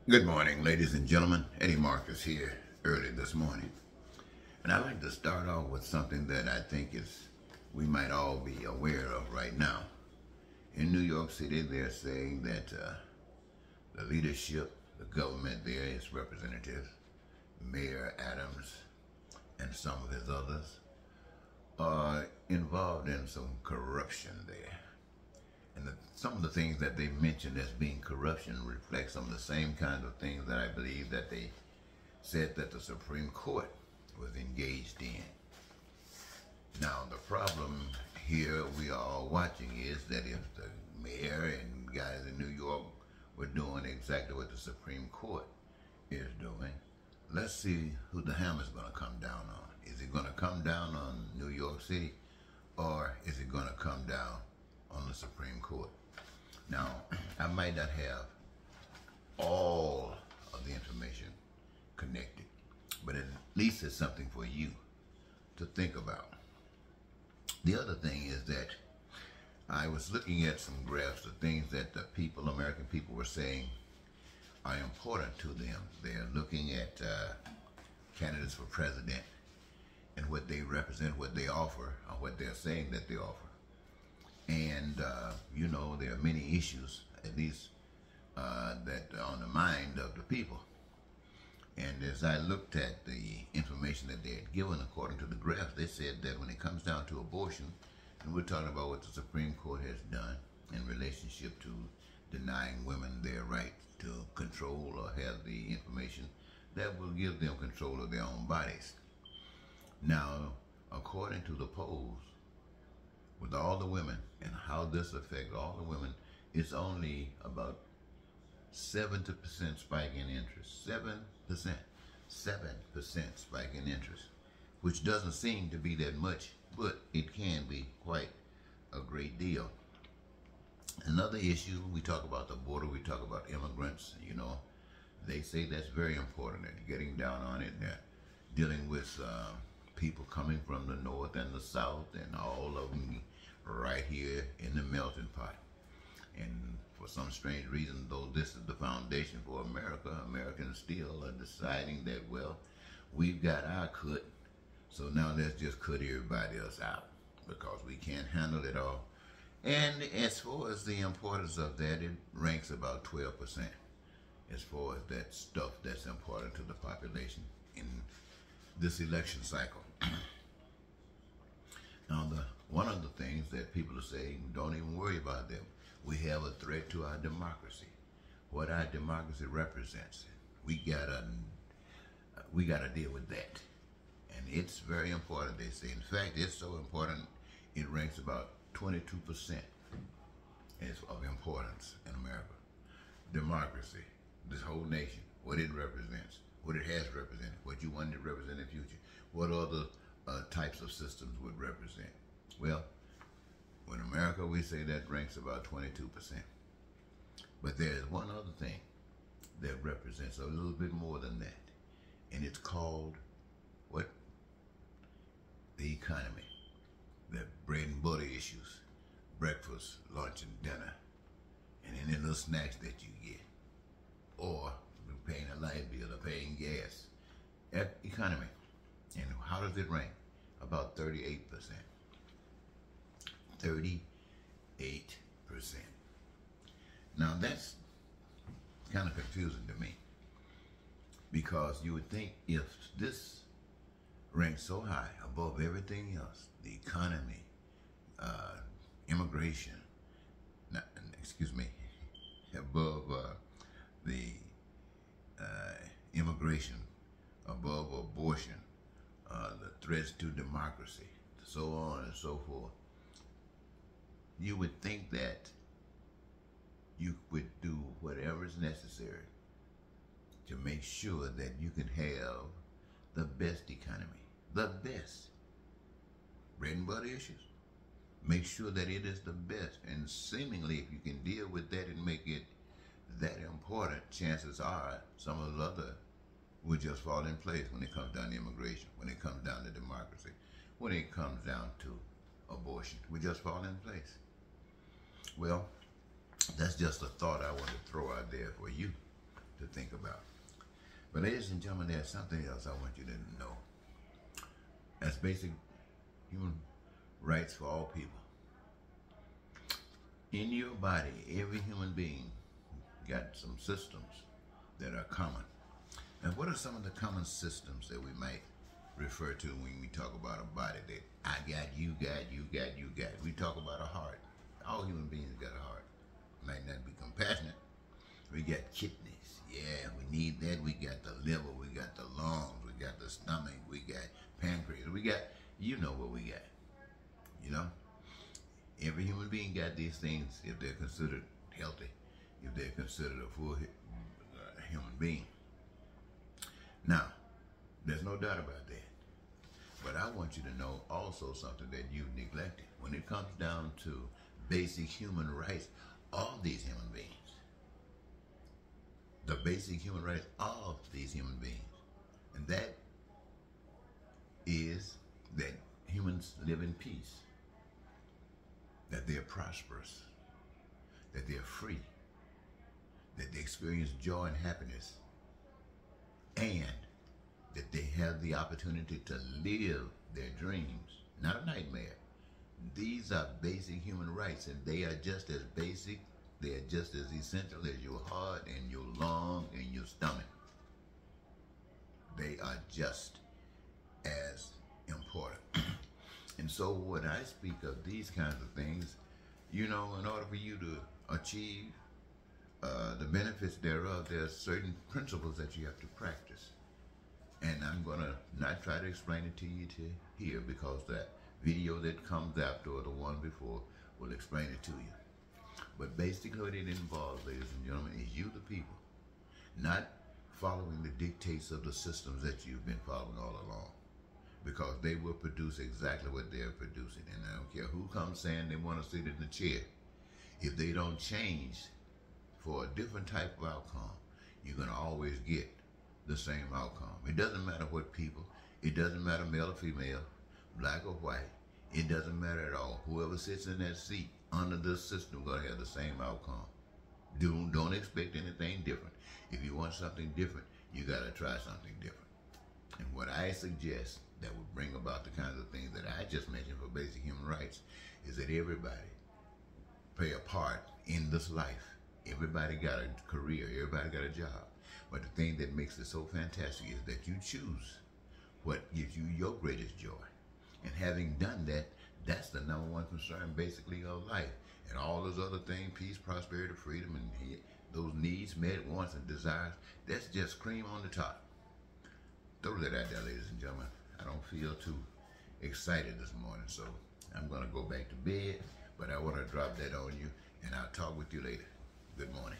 Good morning, ladies and gentlemen. Eddie Marcus here early this morning. And I'd like to start off with something that I think is we might all be aware of right now. In New York City, they're saying that the leadership, the government there, its representatives, Mayor Adams and some of his others, are involved in some corruption there. And some of the things that they mentioned as being corruption reflect some of the same kinds of things that I believe that they said that the Supreme Court was engaged in. Now, the problem here we are all watching is that if the mayor and guys in New York were doing exactly what the Supreme Court is doing, let's see who the hammer's going to come down on. Is it going to come down on New York City, or is it going to come down on the Supreme Court? Now, I might not have all of the information connected, but at least it's something for you to think about. The other thing is that I was looking at some graphs of things that the people, American people, were saying are important to them. They're looking at candidates for president and what they represent, what they offer, or what they're saying that they offer. And, there are many issues, at least, that are on the mind of the people. And as I looked at the information that they had given, according to the graphs, they said that when it comes down to abortion, and we're talking about what the Supreme Court has done in relationship to denying women their right to control or have the information that will give them control of their own bodies. Now, according to the polls, with all the women and how this affects all the women, it's only about 70% spike in interest. 7%. 7% spike in interest, which doesn't seem to be that much, but it can be quite a great deal. Another issue, we talk about the border, we talk about immigrants, they say that's very important. They're getting down on it. They're dealing with people coming from the north and the south and all of them right here in the melting pot. And for some strange reason, though this is the foundation for America, Americans still are deciding that, well, we've got our cut, so now let's just cut everybody else out because we can't handle it all. And as far as the importance of that, it ranks about 12% as far as that stuff that's important to the population in this election cycle. Now, one of the things that people are saying, don't even worry about them. We have a threat to our democracy. What our democracy represents, we gotta deal with that, and it's very important. They say, in fact, it's so important it ranks about 22% of importance in America. Democracy, this whole nation, what it represents, what it has represented, what you want it to represent in the future, what other types of systems would represent. Well, in America, we say that ranks about 22%. But there's one other thing that represents a little bit more than that, and it's called what? The economy. The bread and butter issues, breakfast, lunch, and dinner, and any little snacks that you get, or paying a light bill or paying gas. That economy. And how does it rank? About 38%. 38%. Now that's kind of confusing to me, because you would think if this ranks so high above everything else, the economy, immigration, above the immigration, above abortion, the threats to democracy, so on and so forth, you would think that you would do whatever is necessary to make sure that you can have the best economy, the best. Bread and butter issues, make sure that it is the best. And seemingly, if you can deal with that and make it that important, chances are some of the other will just fall in place when it comes down to immigration, when it comes down to democracy, when it comes down to abortion. We just fall in place. Well, that's just a thought I want to throw out there for you to to think about. But ladies and gentlemen, there's something else I want you to know. That's basic human rights for all people. In your body, every human being got some systems that are common. And what are some of the common systems that we might refer to when we talk about a body that I got, you got, you got, you got? We talk about a heart. All human beings got a heart. Might not be compassionate. We got kidneys. Yeah, we need that. We got the liver. We got the lungs. We got the stomach. We got pancreas. We got, you know what we got. You know? Every human being got these things if they're considered healthy, if they're considered a full human being. Now, there's no doubt about that. But I want you to know also something that you've neglected. When it comes down to basic human rights, all these human beings, the basic human rights of these human beings, and that is that humans live in peace, that they're prosperous, that they're free, that they experience joy and happiness, and that they have the opportunity to live their dreams, not a nightmare. These are basic human rights, and they are just as basic, they are just as essential as your heart and your lung and your stomach. They are just as important. And so when I speak of these kinds of things, you know, in order for you to achieve the benefits thereof, there are certain principles that you have to practice. And I'm going to not try to explain it to you here, because that video that comes after or the one before will explain it to you. But basically what it involves, ladies and gentlemen, is you the people, not following the dictates of the systems that you've been following all along, because they will produce exactly what they're producing. And I don't care who comes saying they want to sit in the chair. If they don't change for a different type of outcome, you're going to always get the same outcome. It doesn't matter what people, it doesn't matter male or female, black or white, it doesn't matter at all. Whoever sits in that seat under this system is going to have the same outcome. Don't expect anything different. If you want something different, you got to try something different. And what I suggest that would bring about the kinds of things that I just mentioned for basic human rights is that everybody play a part in this life. Everybody got a career, everybody got a job. But the thing that makes it so fantastic is that you choose what gives you your greatest joy. And having done that, that's the number one concern basically of life. And all those other things, peace, prosperity, freedom, and those needs, met, wants, and desires, that's just cream on the top. Throw that out there, ladies and gentlemen. I don't feel too excited this morning, so I'm going to go back to bed. But I want to drop that on you, and I'll talk with you later. Good morning.